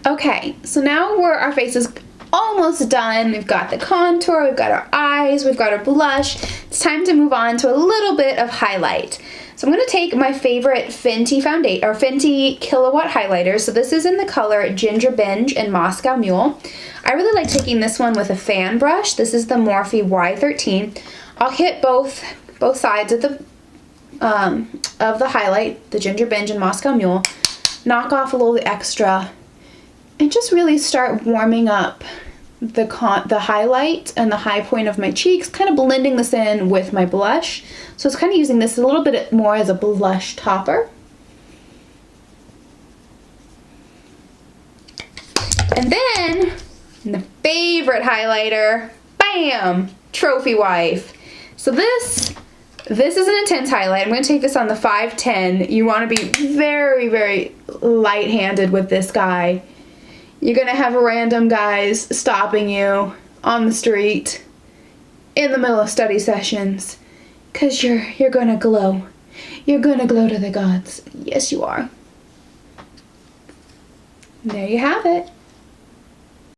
Okay, so now our face is almost done. We've got the contour, we've got our eyes, we've got our blush. It's time to move on to a little bit of highlight. So I'm going to take my favorite Fenty foundation, or Fenty Killawatt highlighter. So this is in the color Ginger Binge and Moscow Mule. I really like taking this one with a fan brush. This is the Morphe Y13. I'll hit both sides of the highlight, the Ginger Binge and Moscow Mule, knock off a little extra, and just really start warming up the highlight and the high point of my cheeks, kind of blending this in with my blush. So it's kind of using this a little bit more as a blush topper. And then, the favorite highlighter, bam, Trophy Wife. So this is an intense highlight. I'm going to take this on the 510. You want to be very, very light-handed with this guy. You're going to have random guys stopping you on the street in the middle of study sessions because you're going to glow. You're going to glow to the gods. Yes, you are. There you have it.